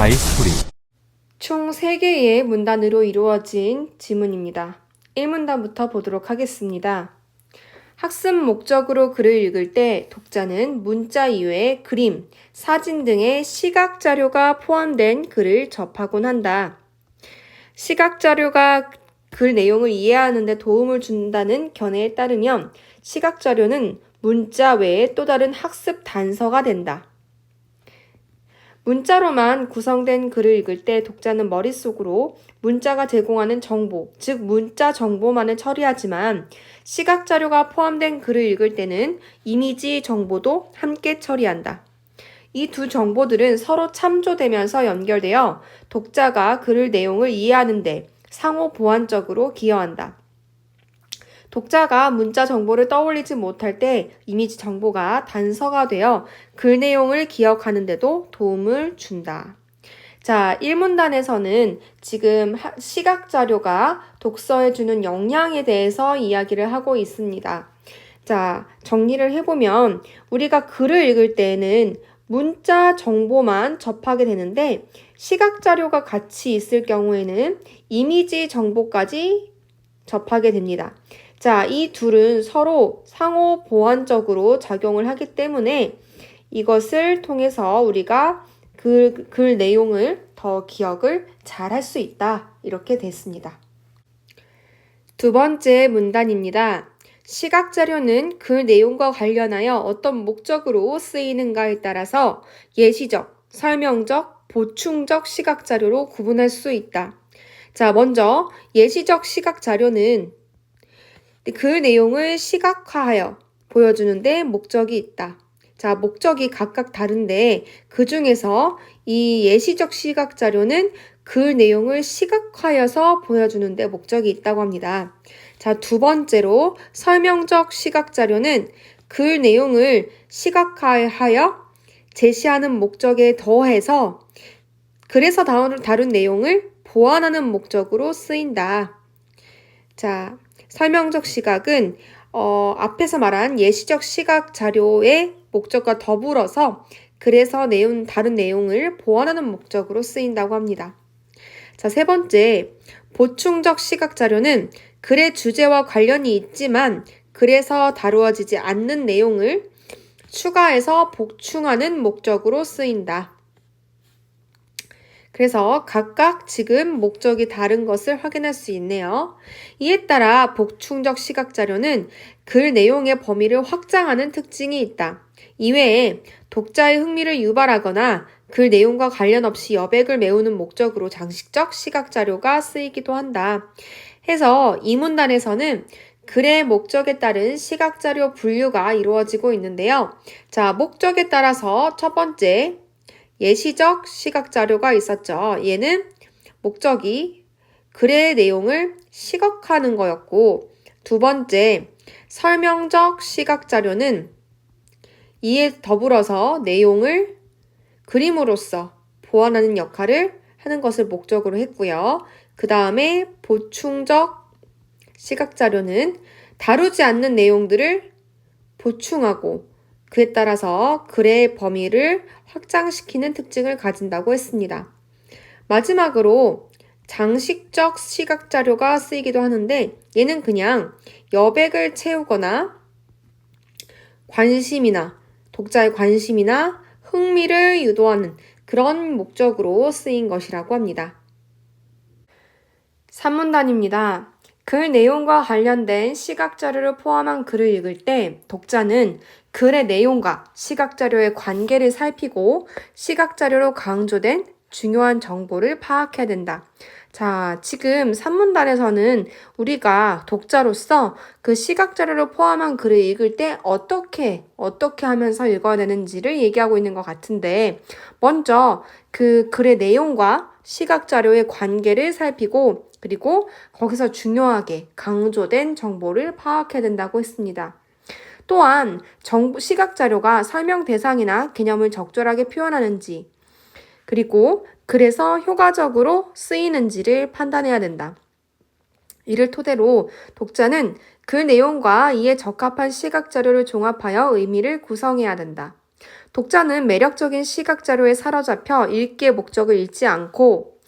하이스토리. 총 3개의 문단으로 이루어진 지문입니다. 1문단부터 보도록 하겠습니다. 학습 목적으로 글을 읽을 때 독자는 문자 이외에 그림, 사진 등의 시각 자료가 포함된 글을 접하곤 한다. 시각 자료가 글 내용을 이해하는 데 도움을 준다는 견해에 따르면 시각 자료는 문자 외에 또 다른 학습 단서가 된다. 문자로만 구성된 글을 읽을 때 독자는 머릿속으로 문자가 제공하는 정보, 즉 문자 정보만을 처리하지만 시각 자료가 포함된 글을 읽을 때는 이미지 정보도 함께 처리한다. 이 두 정보들은 서로 참조되면서 연결되어 독자가 글 내용을 이해하는 데 상호 보완적으로 기여한다. 독자가 문자 정보를 떠올리지 못할 때 이미지 정보가 단서가 되어 글 내용을 기억하는 데도 도움을 준다. 자, 1문단에서는 지금 시각 자료가 독서에 주는 영향에 대해서 이야기를 하고 있습니다. 자, 정리를 해보면 우리가 글을 읽을 때에는 문자 정보만 접하게 되는데 시각 자료가 같이 있을 경우에는 이미지 정보까지 접하게 됩니다. 자, 이 둘은 서로 상호 보완적으로 작용을 하기 때문에 이것을 통해서 우리가 글 내용을 더 기억을 잘 할 수 있다. 이렇게 됐습니다. 두 번째 문단입니다. 시각 자료는 글 내용과 관련하여 어떤 목적으로 쓰이는가에 따라서 예시적, 설명적, 보충적 시각 자료로 구분할 수 있다. 자, 먼저 예시적 시각 자료는 글 내용을 시각화하여 보여주는데 목적이 있다. 자, 목적이 각각 다른데 그 중에서 이 예시적 시각 자료는 글 내용을 시각화해서 보여주는데 목적이 있다고 합니다. 자, 두 번째로 설명적 시각 자료는 글 내용을 시각화하여 제시하는 목적에 더해서 글에서 다룬 내용을 보완하는 목적으로 쓰인다. 자, 설명적 시각은 앞에서 말한 예시적 시각 자료의 목적과 더불어서 글에서 다른 내용을 보완하는 목적으로 쓰인다고 합니다. 자, 세 번째, 보충적 시각 자료는 글의 주제와 관련이 있지만 글에서 다루어지지 않는 내용을 추가해서 보충하는 목적으로 쓰인다. 그래서 각각 지금 목적이 다른 것을 확인할 수 있네요. 이에 따라 보충적 시각 자료는 글 내용의 범위를 확장하는 특징이 있다. 이외에 독자의 흥미를 유발하거나 글 내용과 관련 없이 여백을 메우는 목적으로 장식적 시각 자료가 쓰이기도 한다. 해서 이 문단에서는 글의 목적에 따른 시각 자료 분류가 이루어지고 있는데요. 자, 목적에 따라서 첫 번째, 예시적 시각 자료가 있었죠. 얘는 목적이 글의 내용을 시각화하는 거였고, 두 번째, 설명적 시각 자료는 이에 더불어서 내용을 그림으로써 보완하는 역할을 하는 것을 목적으로 했고요. 그 다음에 보충적 시각 자료는 다루지 않는 내용들을 보충하고 그에 따라서 글의 범위를 확장시키는 특징을 가진다고 했습니다. 마지막으로 장식적 시각 자료가 쓰이기도 하는데 얘는 그냥 여백을 채우거나 독자의 관심이나 흥미를 유도하는 그런 목적으로 쓰인 것이라고 합니다. 3문단입니다. 글 내용과 관련된 시각 자료를 포함한 글을 읽을 때 독자는 글의 내용과 시각 자료의 관계를 살피고 시각 자료로 강조된 중요한 정보를 파악해야 된다. 자, 지금 3문단에서는 우리가 독자로서 그 시각 자료를 포함한 글을 읽을 때 어떻게 하면서 읽어야 되는지를 얘기하고 있는 것 같은데 먼저 그 글의 내용과 시각 자료의 관계를 살피고 그리고 거기서 중요하게 강조된 정보를 파악해야 된다고 했습니다. 또한 시각 자료가 설명 대상이나 개념을 적절하게 표현하는지 그리고 글에서 효과적으로 쓰이는지를 판단해야 된다. 이를 토대로 독자는 글 내용과 이에 적합한 시각 자료를 종합하여 의미를 구성해야 된다. 독자는 매력적인 시각 자료에 사로잡혀 읽기의 목적을 잃지 않고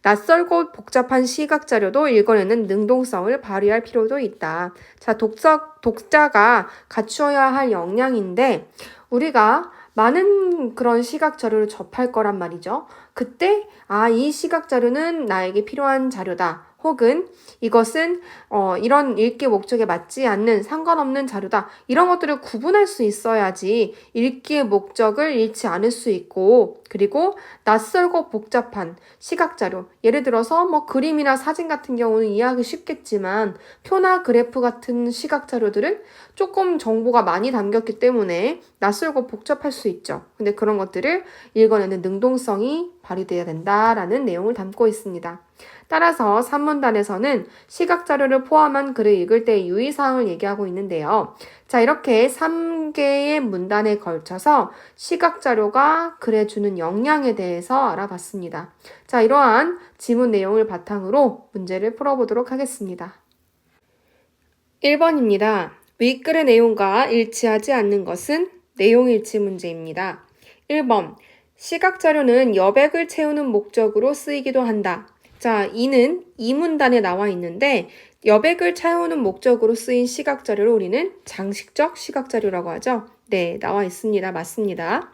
낯설고 복잡한 시각 자료도 읽어내는 능동성을 발휘할 필요도 있다. 자, 독자가 갖추어야 할 역량인데 우리가 많은 그런 시각 자료를 접할 거란 말이죠. 그때 이 시각 자료는 나에게 필요한 자료다. 혹은 이것은 이런 읽기 목적에 맞지 않는 상관없는 자료다. 이런 것들을 구분할 수 있어야지 읽기의 목적을 잃지 않을 수 있고, 그리고 낯설고 복잡한 시각 자료, 예를 들어서 뭐 그림이나 사진 같은 경우는 이해하기 쉽겠지만 표나 그래프 같은 시각 자료들은 조금 정보가 많이 담겼기 때문에 낯설고 복잡할 수 있죠. 근데 그런 것들을 읽어내는 능동성이 발휘되어야 된다라는 내용을 담고 있습니다. 따라서 산문단에서는 시각 자료를 포함한 글을 읽을 때의 유의사항을 얘기하고 있는데요. 자, 이렇게 3개의 문단에 걸쳐서 시각 자료가 글에 주는 영향에 대해서 알아봤습니다. 자, 이러한 지문 내용을 바탕으로 문제를 풀어보도록 하겠습니다. 1번입니다. 윗글의 내용과 일치하지 않는 것은 내용 일치 문제입니다. 1번, 시각 자료는 여백을 채우는 목적으로 쓰이기도 한다. 자, 이는 이 문단에 나와 있는데 여백을 채우는 목적으로 쓰인 시각 자료를 우리는 장식적 시각 자료라고 하죠. 네, 나와 있습니다. 맞습니다.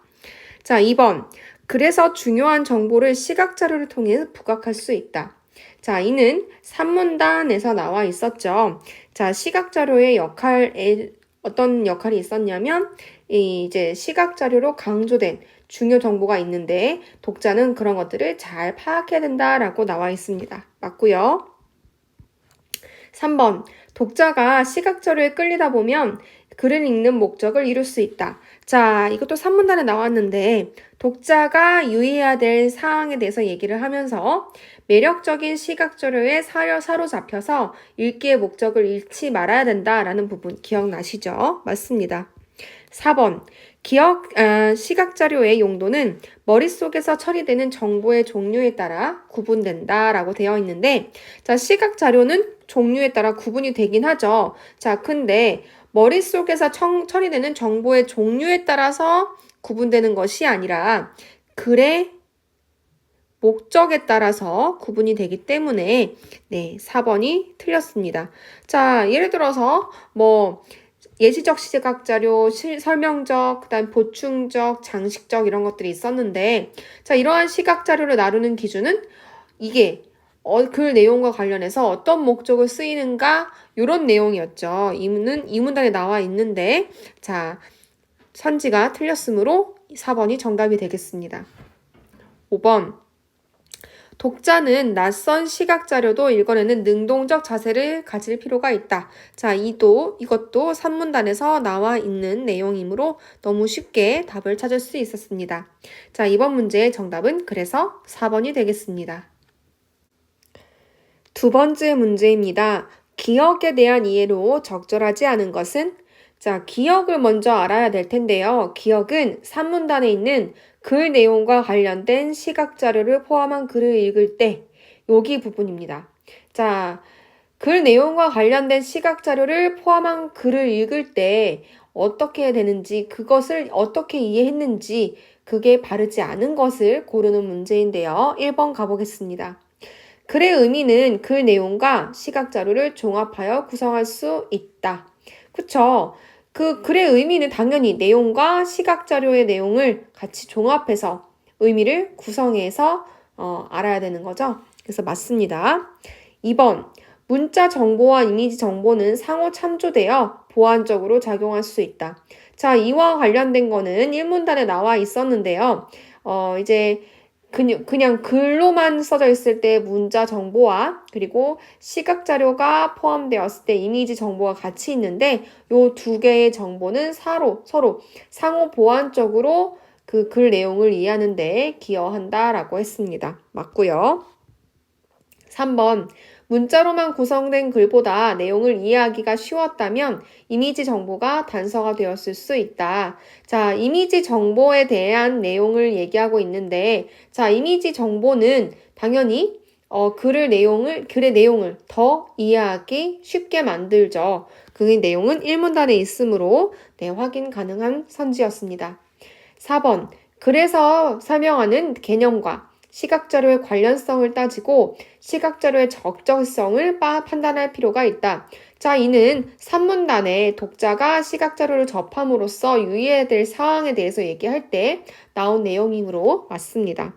자, 2번. 그래서 중요한 정보를 시각 자료를 통해 부각할 수 있다. 자, 이는 산문단에서 나와 있었죠. 자, 시각 자료의 어떤 역할이 있었냐면 이제 시각 자료로 강조된 중요 정보가 있는데 독자는 그런 것들을 잘 파악해야 된다라고 나와 있습니다. 맞고요. 3번. 독자가 시각 자료에 끌리다 보면 글을 읽는 목적을 이룰 수 있다. 자, 이것도 산문단에 나왔는데 독자가 유의해야 될 사항에 대해서 얘기를 하면서 매력적인 시각 자료에 사로잡혀서 읽기의 목적을 잃지 말아야 된다라는 부분 기억나시죠? 맞습니다. 4번. 시각 자료의 용도는 머릿속에서 처리되는 정보의 종류에 따라 구분된다라고 되어 있는데, 자, 시각 자료는 종류에 따라 구분이 되긴 하죠. 자, 근데 머릿속에서 처리되는 정보의 종류에 따라서 구분되는 것이 아니라 글의 목적에 따라서 구분이 되기 때문에, 네, 4번이 틀렸습니다. 자, 예를 들어서 예시적 시각 자료, 설명적, 그다음 보충적, 장식적 이런 것들이 있었는데, 자, 이러한 시각 자료를 나누는 기준은 이게 글 내용과 관련해서 어떤 목적을 쓰이는가 이런 내용이었죠. 이 문단에 나와 있는데, 자, 선지가 틀렸으므로 4번이 정답이 되겠습니다. 5번. 독자는 낯선 시각 자료도 읽어내는 능동적 자세를 가질 필요가 있다. 자, 이것도 산문단에서 나와 있는 내용이므로 너무 쉽게 답을 찾을 수 있었습니다. 자, 이번 문제의 정답은 그래서 4번이 되겠습니다. 두 번째 문제입니다. 기억에 대한 이해로 적절하지 않은 것은? 자, 기억을 먼저 알아야 될 텐데요. 기억은 산문단에 있는 글 내용과 관련된 시각 자료를 포함한 글을 읽을 때 여기 부분입니다. 자, 글 내용과 관련된 시각 자료를 포함한 글을 읽을 때 어떻게 되는지, 그것을 어떻게 이해했는지, 그게 바르지 않은 것을 고르는 문제인데요. 1번 가보겠습니다. 글의 의미는 글 내용과 시각 자료를 종합하여 구성할 수 있다. 그쵸? 그 글의 의미는 당연히 내용과 시각 자료의 내용을 같이 종합해서 의미를 구성해서 알아야 되는 거죠. 그래서 맞습니다. 2번. 문자 정보와 이미지 정보는 상호 참조되어 보완적으로 작용할 수 있다. 자, 이와 관련된 거는 1문단에 나와 있었는데요. 이제 그냥 글로만 써져 있을 때 문자 정보와 그리고 시각 자료가 포함되었을 때 이미지 정보가 같이 있는데 요 두 개의 정보는 서로 상호 보완적으로 그 글 내용을 이해하는 데 기여한다라고 했습니다. 맞고요. 3번. 문자로만 구성된 글보다 내용을 이해하기가 쉬웠다면 이미지 정보가 단서가 되었을 수 있다. 자, 이미지 정보에 대한 내용을 얘기하고 있는데, 자, 이미지 정보는 당연히 글의 내용을 더 이해하기 쉽게 만들죠. 그 내용은 1문단에 있으므로 네, 확인 가능한 선지였습니다. 4번. 그래서 설명하는 개념과 시각자료의 관련성을 따지고 시각자료의 적절성을 판단할 필요가 있다. 자, 이는 산문단에 독자가 시각자료를 접함으로써 유의해야 될 사항에 대해서 얘기할 때 나온 내용으로 맞습니다.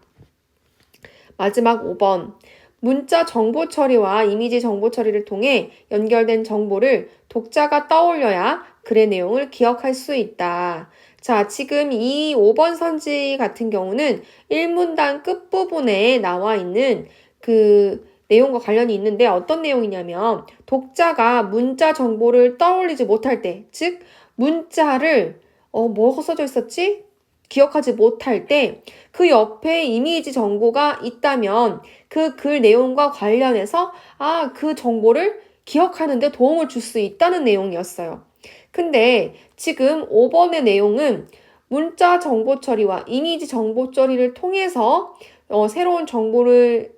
마지막 5번. 문자 정보 처리와 이미지 정보 처리를 통해 연결된 정보를 독자가 떠올려야 글의 내용을 기억할 수 있다. 자, 지금 이 5번 선지 같은 경우는 1문단 끝부분에 나와 있는 그 내용과 관련이 있는데 어떤 내용이냐면 독자가 문자 정보를 떠올리지 못할 때, 즉 문자를 뭐가 써져 있었지? 기억하지 못할 때 그 옆에 이미지 정보가 있다면 그 글 내용과 관련해서 그 정보를 기억하는 데 도움을 줄 수 있다는 내용이었어요. 근데 지금 5번의 내용은 문자 정보 처리와 이미지 정보 처리를 통해서 새로운 정보를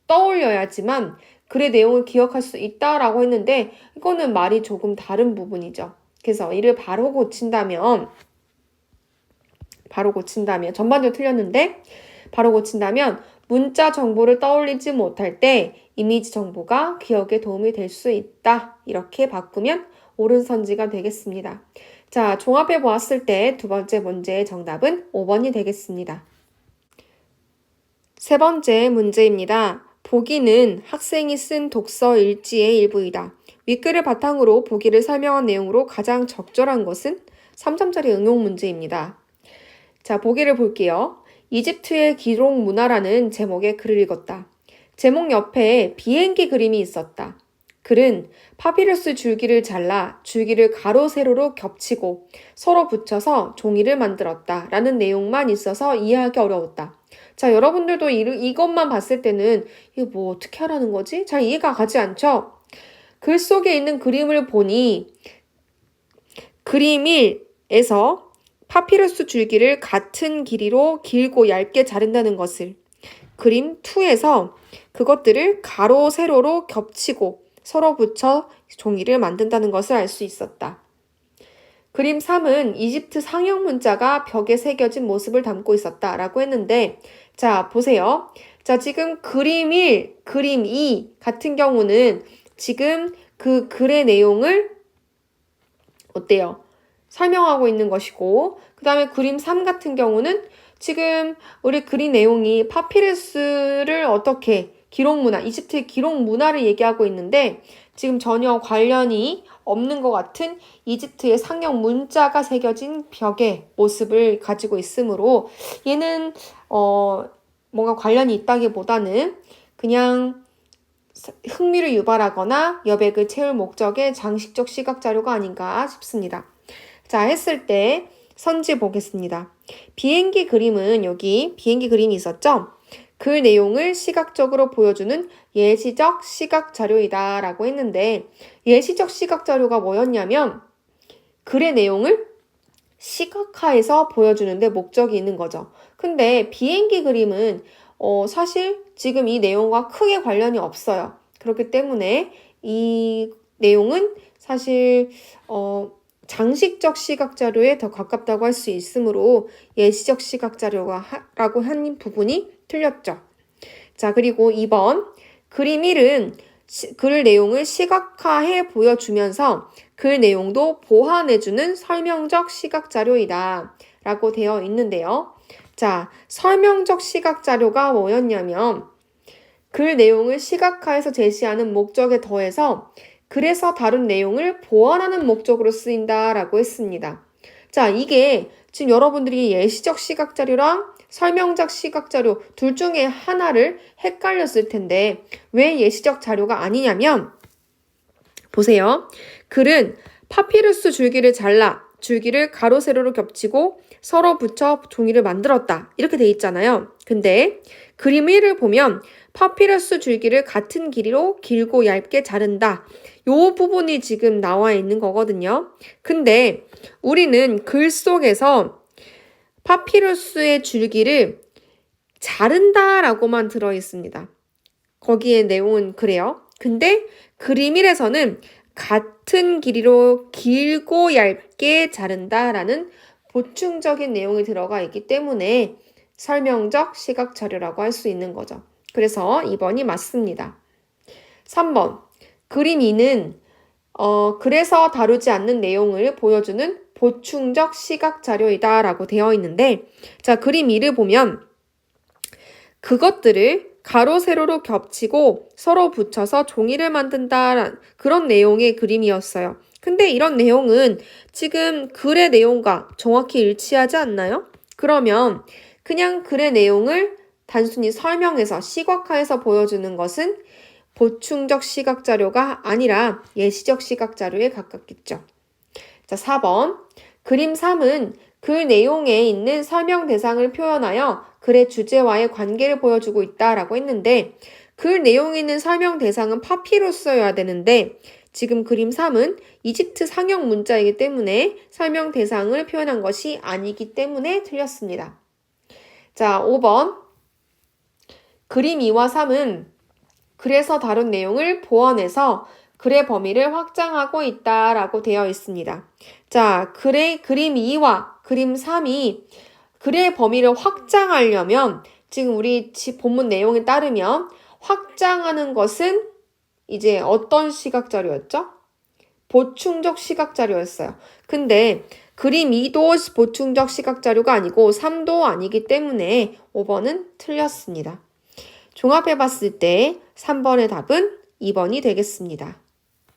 떠올려야지만 글의 내용을 기억할 수 있다라고 했는데 이거는 말이 조금 다른 부분이죠. 그래서 이를 바로 고친다면 전반적으로 틀렸는데 바로 고친다면 문자 정보를 떠올리지 못할 때 이미지 정보가 기억에 도움이 될 수 있다. 이렇게 바꾸면 옳은 선지가 되겠습니다. 자, 종합해 보았을 때 두 번째 문제의 정답은 5번이 되겠습니다. 세 번째 문제입니다. 보기는 학생이 쓴 독서 일지의 일부이다. 윗글을 바탕으로 보기를 설명한 내용으로 가장 적절한 것은 3점짜리 응용 문제입니다. 자, 보기를 볼게요. 이집트의 기록 문화라는 제목의 글을 읽었다. 제목 옆에 비행기 그림이 있었다. 글은 파피루스 줄기를 잘라 줄기를 가로 세로로 겹치고 서로 붙여서 종이를 만들었다 라는 내용만 있어서 이해하기 어려웠다. 자, 여러분들도 이것만 봤을 때는 이거 뭐 어떻게 하라는 거지? 잘 이해가 가지 않죠? 글 속에 있는 그림을 보니 그림 1에서 파피루스 줄기를 같은 길이로 길고 얇게 자른다는 것을, 그림 2에서 그것들을 가로 세로로 겹치고 서로 붙여 종이를 만든다는 것을 알 수 있었다. 그림 3은 이집트 상형 문자가 벽에 새겨진 모습을 담고 있었다 라고 했는데, 자, 보세요. 자, 지금 그림 1, 그림 2 같은 경우는 지금 그 글의 내용을 어때요? 설명하고 있는 것이고, 그 다음에 그림 3 같은 경우는 지금 우리 그린 내용이 파피루스를 어떻게 기록문화, 이집트의 기록문화를 얘기하고 있는데 지금 전혀 관련이 없는 것 같은 이집트의 상형 문자가 새겨진 벽의 모습을 가지고 있으므로 얘는 뭔가 관련이 있다기보다는 그냥 흥미를 유발하거나 여백을 채울 목적의 장식적 시각 자료가 아닌가 싶습니다. 자, 했을 때 선지 보겠습니다. 비행기 그림은 여기 비행기 그림이 있었죠? 글 내용을 시각적으로 보여주는 예시적 시각 자료이다 라고 했는데 예시적 시각 자료가 뭐였냐면 글의 내용을 시각화해서 보여주는데 목적이 있는 거죠. 근데 비행기 그림은 사실 지금 이 내용과 크게 관련이 없어요. 그렇기 때문에 이 내용은 사실 장식적 시각자료에 더 가깝다고 할 수 있으므로 예시적 시각자료라고 한 부분이 틀렸죠. 자, 그리고 2번 그림 1은 글 내용을 시각화해 보여주면서 글 내용도 보완해주는 설명적 시각자료이다 라고 되어 있는데요. 자, 설명적 시각자료가 뭐였냐면 글 내용을 시각화해서 제시하는 목적에 더해서 글에서 다룬 내용을 보완하는 목적으로 쓰인다라고 했습니다. 자, 이게 지금 여러분들이 예시적 시각자료랑 설명적 시각자료 둘 중에 하나를 헷갈렸을 텐데 왜 예시적 자료가 아니냐면 보세요. 글은 파피루스 줄기를 잘라 줄기를 가로 세로로 겹치고 서로 붙여 종이를 만들었다. 이렇게 돼 있잖아요. 근데 그림 1을 보면 파피루스 줄기를 같은 길이로 길고 얇게 자른다. 요 부분이 지금 나와 있는 거거든요. 근데 우리는 글 속에서 파피루스의 줄기를 자른다라고만 들어 있습니다. 거기에 내용은 그래요. 근데 그림 1에서는 같은 길이로 길고 얇게 자른다라는 보충적인 내용이 들어가 있기 때문에 설명적 시각 자료라고 할 수 있는 거죠. 그래서 2번이 맞습니다. 3번. 그림 2는 그래서 다루지 않는 내용을 보여주는 보충적 시각 자료이다 라고 되어 있는데, 자, 그림 2를 보면 그것들을 가로 세로로 겹치고 서로 붙여서 종이를 만든다 그런 내용의 그림이었어요. 근데 이런 내용은 지금 글의 내용과 정확히 일치하지 않나요? 그러면 그냥 글의 내용을 단순히 설명해서 시각화해서 보여주는 것은 보충적 시각 자료가 아니라 예시적 시각 자료에 가깝겠죠. 자, 4번. 그림 3은 글 내용에 있는 설명 대상을 표현하여 글의 주제와의 관계를 보여주고 있다라고 했는데, 글 내용에 있는 설명 대상은 파피루스여야 되는데 지금 그림 3은 이집트 상형 문자이기 때문에 설명 대상을 표현한 것이 아니기 때문에 틀렸습니다. 자, 5번. 그림 2와 3은 글에서 다룬 내용을 보완해서 글의 범위를 확장하고 있다라고 되어 있습니다. 자, 그림 2와 그림 3이 글의 범위를 확장하려면 지금 우리 본문 내용에 따르면 확장하는 것은 이제 어떤 시각 자료였죠? 보충적 시각 자료였어요. 근데 그림 2도 보충적 시각 자료가 아니고 3도 아니기 때문에 5번은 틀렸습니다. 종합해 봤을 때 3번의 답은 2번이 되겠습니다.